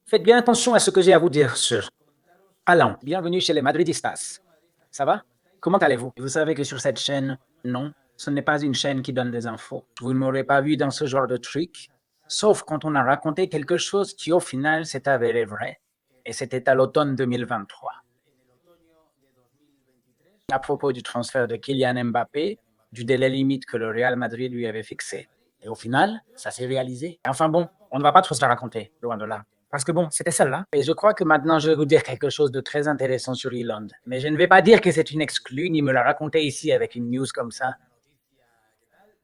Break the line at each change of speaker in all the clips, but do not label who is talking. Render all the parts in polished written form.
Faites bien attention à ce que j'ai à vous dire sur Alan. Bienvenue chez les Madridistas. Ça va? Comment allez-vous? Vous savez que sur cette chaîne, non, ce n'est pas une chaîne qui donne des infos. Vous ne m'aurez pas vu dans ce genre de truc, sauf quand on a raconté quelque chose qui au final s'est avéré vrai. Et c'était à l'automne 2023. À propos du transfert de Kylian Mbappé, du délai limite que le Real Madrid lui avait fixé. Et au final, ça s'est réalisé. Enfin bon, on ne va pas trop se la raconter, loin de là. Parce que bon, c'était celle-là. Et je crois que maintenant, je vais vous dire quelque chose de très intéressant sur Eland. Mais je ne vais pas dire que c'est une exclue, ni me la raconter ici avec une news comme ça.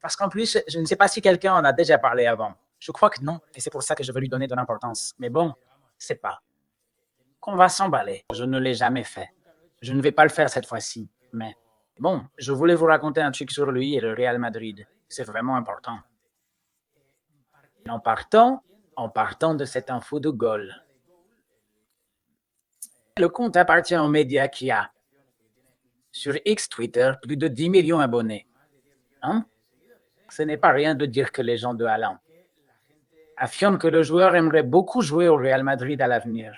Parce qu'en plus, je ne sais pas si quelqu'un en a déjà parlé avant. Je crois que non, et c'est pour ça que je veux lui donner de l'importance. Mais bon, c'est pas. Qu'on va s'emballer. Je ne l'ai jamais fait. Je ne vais pas le faire cette fois-ci. Mais bon, je voulais vous raconter un truc sur lui et le Real Madrid. C'est vraiment important. En partant de cette info de Gaulle. Le compte appartient aux médias qui a, sur X Twitter, plus de 10 millions d'abonnés. Hein? Ce n'est pas rien de dire que les gens de Haaland affirment que le joueur aimerait beaucoup jouer au Real Madrid à l'avenir.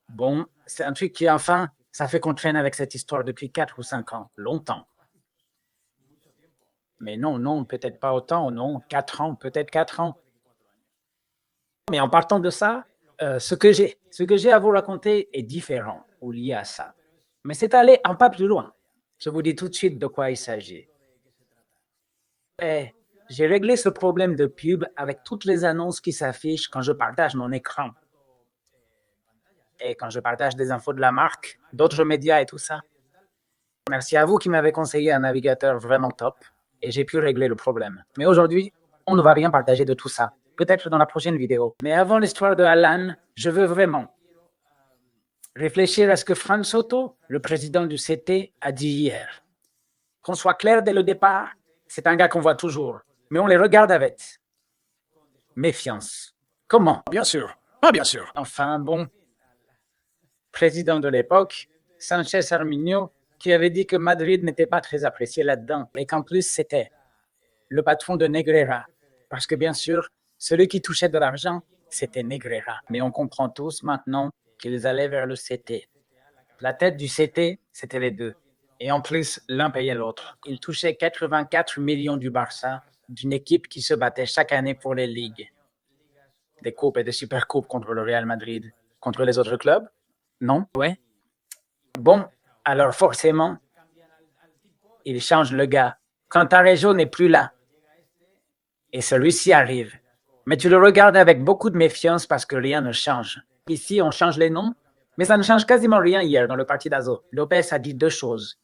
Bon, c'est un truc qui, enfin, ça fait qu'on traîne avec cette histoire depuis 4 ou 5 ans, longtemps. Mais non, peut-être pas autant, non, 4 ans, peut-être 4 ans. Mais en partant de ça, ce que j'ai à vous raconter est différent ou lié à ça. Mais c'est aller un pas plus loin. Je vous dis tout de suite de quoi il s'agit. Et j'ai réglé ce problème de pub avec toutes les annonces qui s'affichent quand je partage mon écran. Et quand je partage des infos de la marque, d'autres médias et tout ça. Merci à vous qui m'avez conseillé un navigateur vraiment top et j'ai pu régler le problème. Mais aujourd'hui, on ne va rien partager de tout ça. Peut-être dans la prochaine vidéo. Mais avant l'histoire de Alan, je veux vraiment réfléchir à ce que Franz Soto, le président du CT, a dit hier. Qu'on soit clair dès le départ, c'est un gars qu'on voit toujours, mais on les regarde avec méfiance. Comment?
Bien sûr. Ah, bien sûr.
Enfin bon, président de l'époque, Sanchez Arminio, qui avait dit que Madrid n'était pas très apprécié là-dedans, et qu'en plus c'était le patron de Negreira. Parce que bien sûr, celui qui touchait de l'argent, c'était Negreira. Mais on comprend tous maintenant qu'ils allaient vers le CT. La tête du CT, c'était les deux. Et en plus, l'un payait l'autre. Ils touchaient 84 millions du Barça, d'une équipe qui se battait chaque année pour les ligues. Des coupes et des supercoupes contre le Real Madrid. Contre les autres clubs? Non? Ouais. Bon, alors forcément, ils changent le gars. Quand Tarejo n'est plus là, et celui-ci arrive. Mais tu le regardes avec beaucoup de méfiance parce que rien ne change. Ici, on change les noms, mais ça ne change quasiment rien hier dans le Partidazo. Lopez a dit deux choses.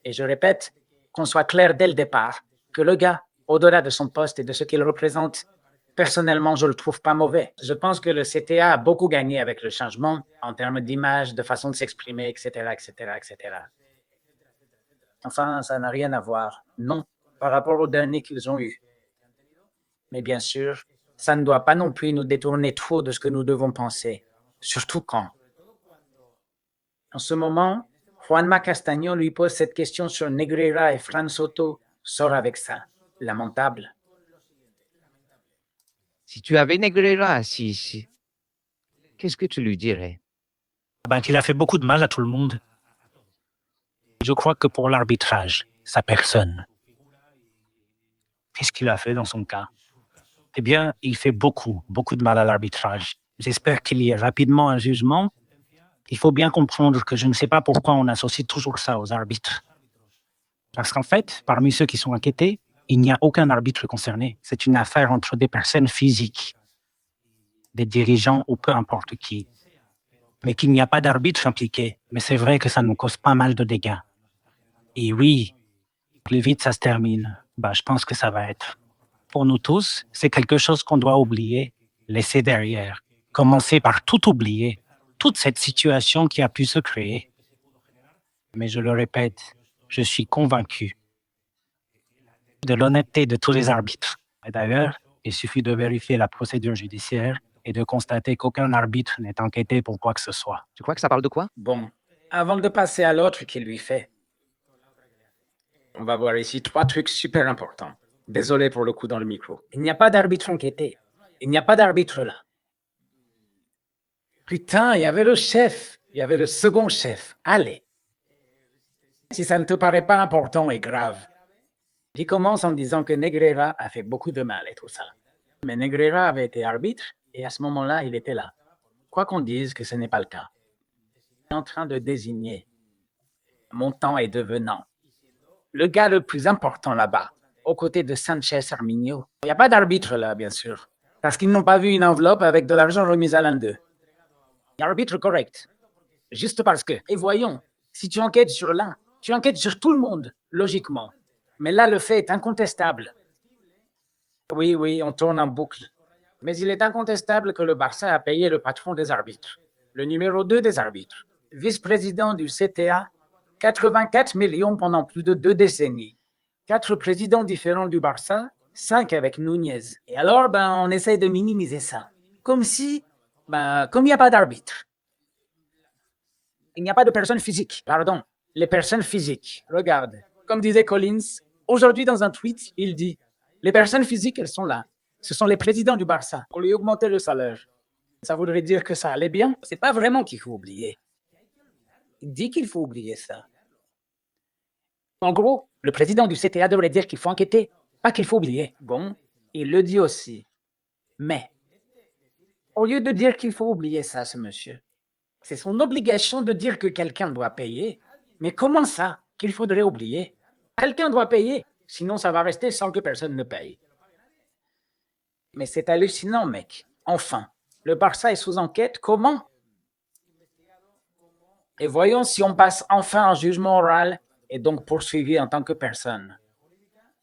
Et je répète, qu'on soit clair dès le départ, que le gars, au-delà de son poste et de ce qu'il représente, personnellement, je ne le trouve pas mauvais. Je pense que le CTA a beaucoup gagné avec le changement en termes d'image, de façon de s'exprimer, etc., etc., etc. Enfin, ça n'a rien à voir, non, par rapport aux derniers qu'ils ont eus. Mais bien sûr, ça ne doit pas non plus nous détourner trop de ce que nous devons penser, surtout quand. En ce moment, Juanma Castaño lui pose cette question sur Negreira et Fran Soto. Sort avec ça. Lamentable.
Si tu avais Negreira assis, qu'est-ce que tu lui dirais?
Qu'il a fait beaucoup de mal à tout le monde. Je crois que pour l'arbitrage, sa personne. Qu'est-ce qu'il a fait dans son cas? Eh bien, il fait beaucoup de mal à l'arbitrage. J'espère qu'il y ait rapidement un jugement. Il faut bien comprendre que je ne sais pas pourquoi on associe toujours ça aux arbitres. Parce qu'en fait, parmi ceux qui sont inquiétés, il n'y a aucun arbitre concerné. C'est une affaire entre des personnes physiques, des dirigeants ou peu importe qui. Mais qu'il n'y a pas d'arbitre impliqué. Mais c'est vrai que ça nous cause pas mal de dégâts. Et oui, plus vite ça se termine, je pense que ça va être. Pour nous tous, c'est quelque chose qu'on doit oublier, laisser derrière. Commencer par tout oublier, toute cette situation qui a pu se créer. Mais je le répète, je suis convaincu de l'honnêteté de tous les arbitres. Et d'ailleurs, il suffit de vérifier la procédure judiciaire et de constater qu'aucun arbitre n'est enquêté pour quoi que ce soit.
Tu crois que ça parle de quoi?
Bon, avant de passer à l'autre qui lui fait, on va voir ici trois trucs super importants. Désolé pour le coup dans le micro. Il n'y a pas d'arbitre enquêté. Il n'y a pas d'arbitre là. Putain, il y avait le chef. Il y avait le second chef. Allez. Si ça ne te paraît pas important et grave. Il commence en disant que Negreira a fait beaucoup de mal et tout ça. Mais Negreira avait été arbitre et à ce moment-là, il était là. Quoi qu'on dise que ce n'est pas le cas. Il est en train de désigner, montant et devenant, le gars le plus important là-bas, aux côtés de Sanchez Arminio. Il n'y a pas d'arbitre là, bien sûr, parce qu'ils n'ont pas vu une enveloppe avec de l'argent remis à l'un d'eux. Il y a un arbitre correct, juste parce que. Et voyons, si tu enquêtes sur l'un, tu enquêtes sur tout le monde, logiquement. Mais là, le fait est incontestable. Oui, on tourne en boucle. Mais il est incontestable que le Barça a payé le patron des arbitres, le numéro 2 des arbitres, vice-président du CTA, 84 millions pendant plus de 2 décennies. 4 présidents différents du Barça, 5 avec Núñez. Et alors, on essaie de minimiser ça. Comme si, comme il n'y a pas d'arbitre. Il n'y a pas de personnes physiques, pardon. Les personnes physiques, regarde. Comme disait Collins, aujourd'hui dans un tweet, il dit « Les personnes physiques, elles sont là. Ce sont les présidents du Barça. On lui augmenter le salaire. » Ça voudrait dire que ça allait bien. C'est pas vraiment qu'il faut oublier. Il dit qu'il faut oublier ça. En gros, le président du CTA devrait dire qu'il faut enquêter, pas qu'il faut oublier. Bon, il le dit aussi. Mais, au lieu de dire qu'il faut oublier ça, ce monsieur, c'est son obligation de dire que quelqu'un doit payer. Mais comment ça, qu'il faudrait oublier? Quelqu'un doit payer, sinon ça va rester sans que personne ne paye. Mais c'est hallucinant, mec. Enfin, le Barça est sous enquête, comment? Et voyons si on passe enfin un jugement oral et donc poursuivi en tant que personne.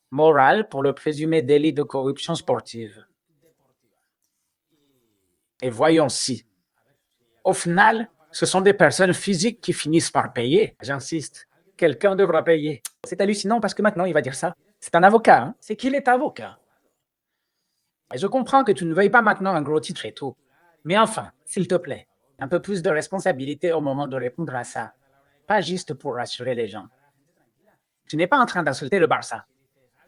Moral pour le présumé délit de corruption sportive. Et voyons si, au final, ce sont des personnes physiques qui finissent par payer. J'insiste, quelqu'un devra payer. C'est hallucinant parce que maintenant, il va dire ça. C'est un avocat, hein? C'est qu'il est avocat. Et je comprends que tu ne veuilles pas maintenant un gros titre et tout. Mais enfin, s'il te plaît, un peu plus de responsabilité au moment de répondre à ça. Pas juste pour rassurer les gens. Tu n'es pas en train d'insulter le Barça.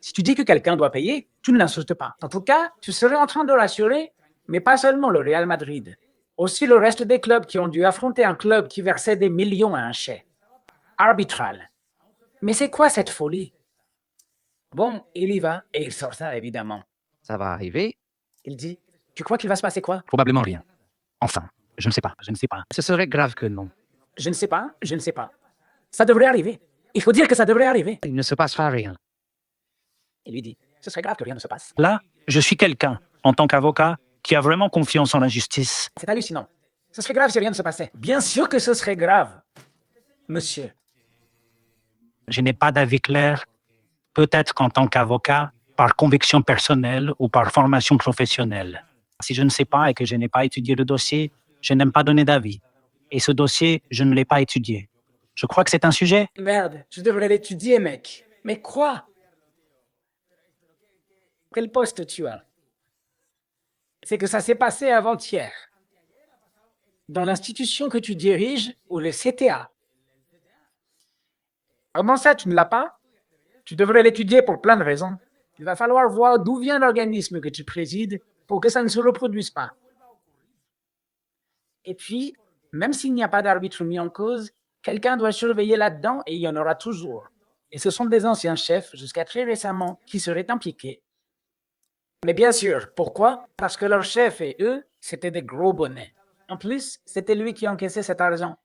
Si tu dis que quelqu'un doit payer, tu ne l'insultes pas. En tout cas, tu serais en train de rassurer, mais pas seulement le Real Madrid. Aussi le reste des clubs qui ont dû affronter un club qui versait des millions à un chèque. Arbitral. Mais c'est quoi cette folie? Bon, il y va, et il sort ça, évidemment.
Ça va arriver?
Il dit, tu crois qu'il va se passer quoi?
Probablement rien. Enfin, je ne sais pas.
Ce serait grave que non.
Je ne sais pas. Ça devrait arriver. Il faut dire que ça devrait arriver.
Il ne se passera rien.
Il lui dit, ce serait grave que rien ne se passe.
Là, je suis quelqu'un, en tant qu'avocat, qui a vraiment confiance en la justice.
C'est hallucinant. Ce serait grave si rien ne se passait. Bien sûr que ce serait grave, monsieur.
Je n'ai pas d'avis clair, peut-être qu'en tant qu'avocat, par conviction personnelle ou par formation professionnelle. Si je ne sais pas et que je n'ai pas étudié le dossier, je n'aime pas donner d'avis. Et ce dossier, je ne l'ai pas étudié. Je crois que c'est un sujet.
Merde, je devrais l'étudier, mec. Mais quoi? Quel poste tu as? C'est que ça s'est passé avant-hier. Dans l'institution que tu diriges, ou le CTA. Comment ça, tu ne l'as pas? Tu devrais l'étudier pour plein de raisons. Il va falloir voir d'où vient l'organisme que tu présides pour que ça ne se reproduise pas. Et puis, même s'il n'y a pas d'arbitre mis en cause, quelqu'un doit surveiller là-dedans et il y en aura toujours. Et ce sont des anciens chefs, jusqu'à très récemment, qui seraient impliqués. Mais bien sûr, pourquoi? Parce que leur chef et eux, c'était des gros bonnets. En plus, c'était lui qui encaissait cet argent.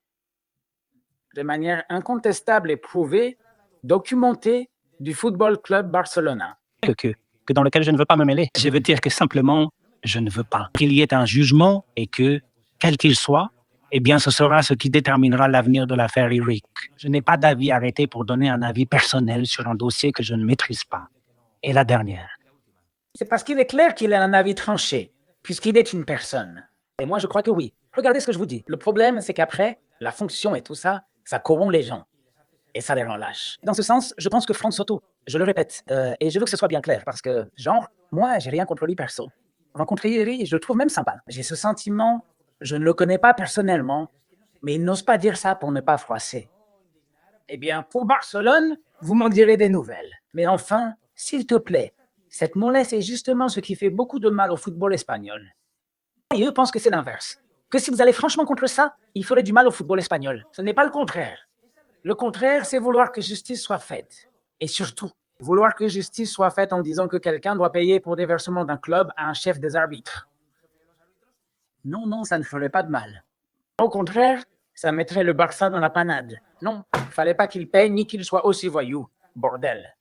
De manière incontestable et prouvée, documentée, du Football Club Barcelona.
Que dans lequel je ne veux pas me mêler. Je veux dire que simplement, je ne veux pas qu'il y ait un jugement et que, quel qu'il soit, eh bien, ce sera ce qui déterminera l'avenir de l'affaire Eric. Je n'ai pas d'avis arrêté pour donner un avis personnel sur un dossier que je ne maîtrise pas. Et la dernière.
C'est parce qu'il est clair qu'il a un avis tranché, puisqu'il est une personne. Et moi, je crois que oui. Regardez ce que je vous dis. Le problème, c'est qu'après, la fonction et tout ça, ça corrompt les gens. Et ça les rend lâches. Dans ce sens, je pense que Franck Soto, je le répète, et je veux que ce soit bien clair, parce que, genre, moi, j'ai rien contre lui perso. Rencontrer Yeri, je le trouve même sympa. J'ai ce sentiment, je ne le connais pas personnellement, mais il n'ose pas dire ça pour ne pas froisser. Eh bien, pour Barcelone, vous m'en direz des nouvelles. Mais enfin, s'il te plaît, Cette mollesse est justement ce qui fait beaucoup de mal au football espagnol. Et eux pensent que c'est l'inverse. Que si vous allez franchement contre ça, il ferait du mal au football espagnol. Ce n'est pas le contraire. Le contraire, c'est vouloir que justice soit faite. Et surtout, vouloir que justice soit faite en disant que quelqu'un doit payer pour des versements d'un club à un chef des arbitres. Non, non, ça ne ferait pas de mal. Au contraire, ça mettrait le Barça dans la panade. Non, il fallait pas qu'il paye ni qu'il soit aussi voyou. Bordel.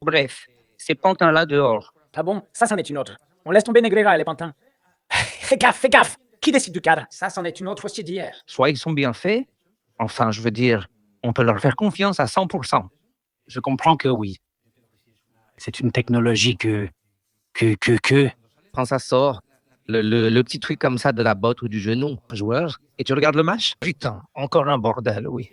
Bref, ces pantins-là dehors.
Ah bon, ça, c'en est une autre. On laisse tomber Negreira et les pantins. Fais gaffe, fais gaffe. Qui décide du cadre? Ça, c'en est une autre aussi d'hier.
Soit ils sont bien faits, enfin, je veux dire, on peut leur faire confiance à 100%.
Je comprends que oui. C'est une technologie que...
Quand ça sort, le petit truc comme ça de la botte ou du genou, joueur, et tu regardes le match, putain, encore un bordel, oui.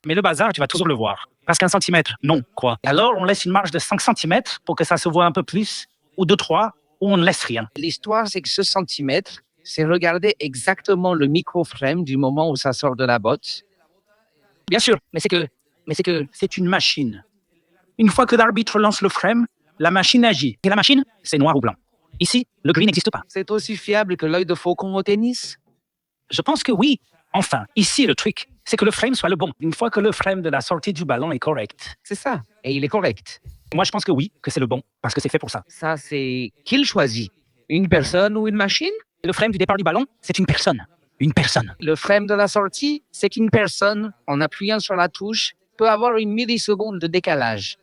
Mais le bazar, tu vas toujours le voir. Parce qu'un centimètre, non, quoi. Alors, on laisse une marge de 5 centimètres pour que ça se voit un peu plus, ou de 3, ou on ne laisse rien.
L'histoire, c'est que ce centimètre, c'est regarder exactement le micro-frame du moment où ça sort de la botte.
Bien sûr, mais c'est une machine. Une fois que l'arbitre lance le frame, la machine agit. Et la machine, c'est noir ou blanc. Ici, le gris n'existe pas.
C'est aussi fiable que l'œil de faucon au tennis?
Je pense que oui. Enfin, ici, le truc, c'est que le frame soit le bon. Une fois que le frame de la sortie du ballon est correct.
C'est ça, et il est correct.
Moi, je pense que oui, que c'est le bon, parce que c'est fait pour ça.
Ça, c'est qui le choisit? Une personne ou une machine?
Le frame du départ du ballon, c'est une personne. Une personne.
Le frame de la sortie, c'est qu'une personne, en appuyant sur la touche, peut avoir une milliseconde de décalage.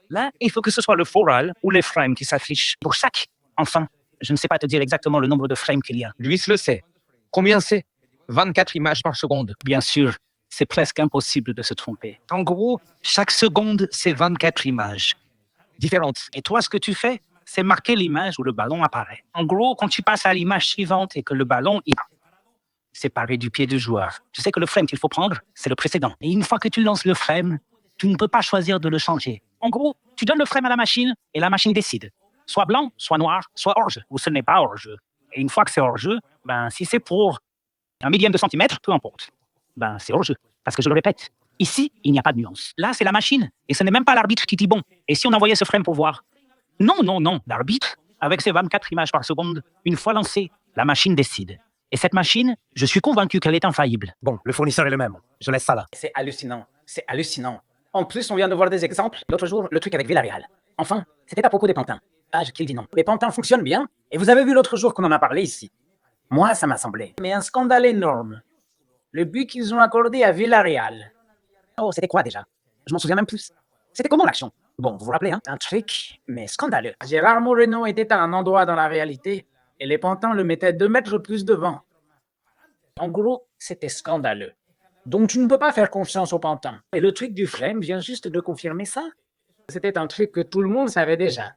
Là, il faut que ce soit le foral ou les frames qui s'affichent pour chaque. Enfin, je ne sais pas te dire exactement le nombre de frames qu'il y a.
Luis le sait. Combien c'est? 24 images par seconde.
Bien sûr, c'est presque impossible de se tromper. En gros, chaque seconde, c'est 24 images différentes. Et toi, ce que tu fais, c'est marquer l'image où le ballon apparaît. En gros, quand tu passes à l'image suivante et que le ballon est séparé du pied du joueur, tu sais que le frame qu'il faut prendre, c'est le précédent. Et une fois que tu lances le frame, tu ne peux pas choisir de le changer. En gros, tu donnes le frame à la machine et la machine décide. Soit blanc, soit noir, soit hors-jeu, ou ce n'est pas hors-jeu. Et une fois que c'est hors-jeu, ben, si c'est pour 1/1000 de centimètre, peu importe. Ben, c'est hors-jeu. Parce que je le répète, ici, il n'y a pas de nuance. Là, c'est la machine. Et ce n'est même pas l'arbitre qui dit bon. Et si on envoyait ce frame pour voir? Non, non, non. L'arbitre, avec ses 24 images par seconde, une fois lancé, la machine décide. Et cette machine, je suis convaincu qu'elle est infaillible.
Bon, le fournisseur est le même. Je laisse ça là.
C'est hallucinant. C'est hallucinant. En plus, on vient de voir des exemples. L'autre jour, le truc avec Villarreal. Enfin, c'était à propos des pantins. Ah, qui le dit non. Les pantins fonctionnent bien. Et vous avez vu l'autre jour qu'on en a parlé ici. Moi, ça m'a semblé. Mais un scandale énorme. Le but qu'ils ont accordé à Villarreal. Oh, c'était quoi déjà? Je m'en souviens même plus. C'était comment l'action? Bon, vous vous rappelez, hein? Un truc, mais scandaleux. Gérard Moreno était à un endroit dans la réalité et les pantins le mettaient 2 mètres plus devant. En gros, c'était scandaleux. Donc tu ne peux pas faire confiance aux pantins. Et le truc du frame vient juste de confirmer ça. C'était un truc que tout le monde savait déjà.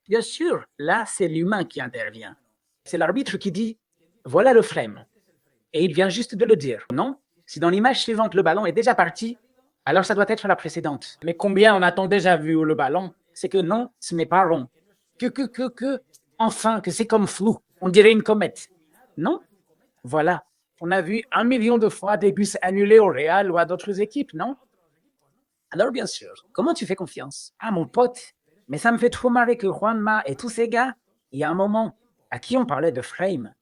Bien sûr, là, c'est l'humain qui intervient. C'est l'arbitre qui dit « Voilà le frame ». Et il vient juste de le dire. Non, si dans l'image suivante, le ballon est déjà parti, alors ça doit être la précédente. Mais combien on a-t-on déjà vu le ballon? C'est que non, ce n'est pas rond. Enfin, que c'est comme flou. On dirait une comète. Non? Voilà. On a vu 1 million de fois des buts annulés au Real ou à d'autres équipes, non? Alors bien sûr, comment tu fais confiance? Ah mon pote, mais ça me fait trop marrer que Juanma et tous ces gars, il y a un moment, à qui on parlait de frame.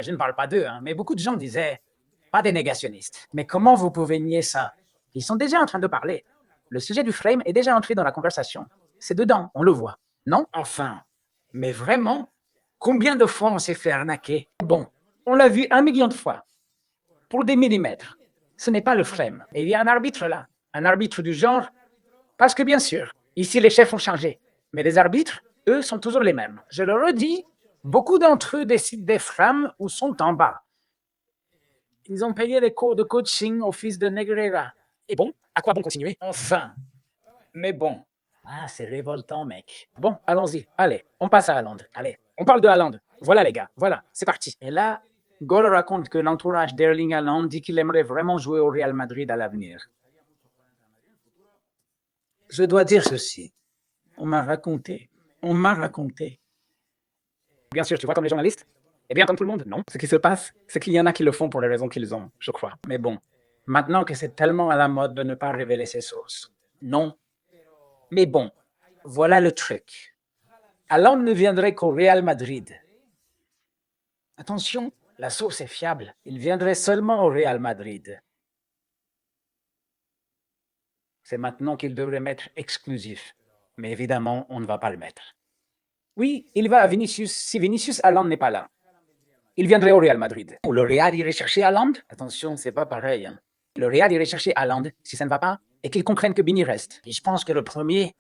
Je ne parle pas d'eux, hein, mais beaucoup de gens disaient, pas des négationnistes. Mais comment vous pouvez nier ça? Ils sont déjà en train de parler. Le sujet du frame est déjà entré dans la conversation. C'est dedans, on le voit. Non? Enfin, mais vraiment, combien de fois on s'est fait arnaquer? Bon, on l'a vu 1 million de fois. Pour des millimètres. Ce n'est pas le frame. Et il y a un arbitre là. Un arbitre du genre. Parce que bien sûr, ici les chefs ont changé. Mais les arbitres, eux, sont toujours les mêmes. Je le redis, beaucoup d'entre eux décident des frames ou sont en bas. Ils ont payé les cours de coaching au fils de Negreira.
Et bon, à quoi bon continuer?
Enfin. Mais bon. Ah, c'est révoltant, mec. Bon, allons-y. Allez, on passe à Haaland. Allez, on parle de Haaland. Voilà, les gars. Voilà, c'est parti. Et là, Gol raconte que l'entourage d'Erling Haaland dit qu'il aimerait vraiment jouer au Real Madrid à l'avenir. Je dois dire ceci. On m'a raconté. Bien sûr, tu vois comme les journalistes? Eh bien, comme tout le monde, non. Ce qui se passe, c'est qu'il y en a qui le font pour les raisons qu'ils ont, je crois. Mais bon, maintenant que c'est tellement à la mode de ne pas révéler ses sources. Non. Mais bon, voilà le truc. Haaland ne viendrait qu'au Real Madrid. Attention, la source est fiable. Il viendrait seulement au Real Madrid. C'est maintenant qu'il devrait mettre exclusif. Mais évidemment, on ne va pas le mettre. Oui, il va à Vinicius si Vinicius Haaland n'est pas là. Il viendrait au Real Madrid. Ou le Real irait chercher Haaland? Attention, c'est pas pareil. Hein. Le Real irait chercher Haaland si ça ne va pas et qu'ils comprennent que Vini reste. Et je pense que le premier,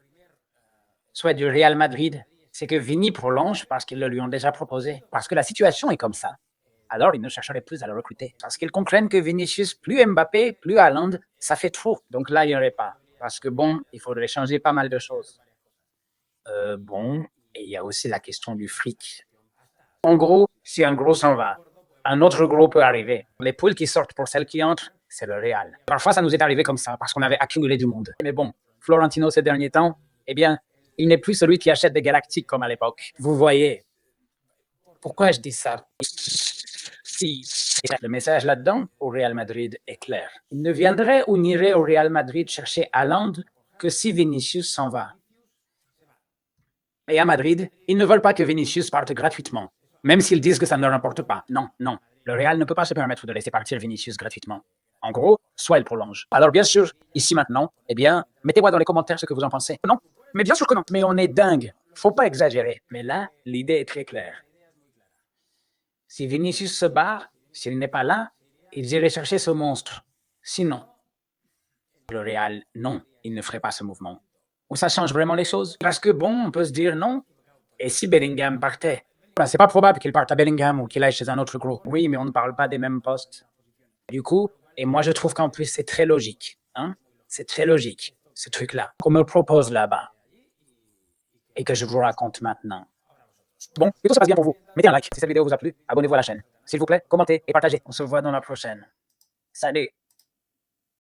soit du Real Madrid, c'est que Vini prolonge parce qu'ils le lui ont déjà proposé. Parce que la situation est comme ça. Alors, ils ne chercheraient plus à le recruter. Parce qu'ils comprennent que Vinicius, plus Mbappé, plus Haaland, ça fait trop. Donc là, il n'y aurait pas. Parce que bon, il faudrait changer pas mal de choses. Bon, et il y a aussi la question du fric. En gros, si un gros s'en va, un autre gros peut arriver. Les poules qui sortent pour celles qui entrent, c'est le Real. Parfois, ça nous est arrivé comme ça, parce qu'on avait accumulé du monde. Mais bon, Florentino, ces derniers temps, eh bien, il n'est plus celui qui achète des galactiques comme à l'époque. Vous voyez. Pourquoi je dis ça? Si le message là-dedans, au Real Madrid, est clair. Il ne viendrait ou n'irait au Real Madrid chercher Haaland que si Vinicius s'en va. Et à Madrid, ils ne veulent pas que Vinicius parte gratuitement, même s'ils disent que ça ne leur importe pas. Non, non. Le Real ne peut pas se permettre de laisser partir Vinicius gratuitement. En gros, soit il prolonge. Alors bien sûr, ici maintenant, eh bien, mettez-moi dans les commentaires ce que vous en pensez. Non, mais bien sûr que non. Mais on est dingue. Faut pas exagérer. Mais là, l'idée est très claire. Si Vinicius se barre, s'il n'est pas là, ils iraient chercher ce monstre. Sinon, le Real, non, il ne ferait pas ce mouvement. Ou ça change vraiment les choses? Parce que bon, on peut se dire non. Et si Bellingham partait? Ben, c'est pas probable qu'il parte à Bellingham ou qu'il aille chez un autre gros. Oui, mais on ne parle pas des mêmes postes. Du coup, et moi je trouve qu'en plus c'est très logique. Hein? C'est très logique, ce truc-là, qu'on me propose là-bas. Et que je vous raconte maintenant. Bon, que tout se passe bien pour vous. Mettez un like si cette vidéo vous a plu. Abonnez-vous à la chaîne. S'il vous plaît, commentez et partagez. On se voit dans la prochaine. Salut!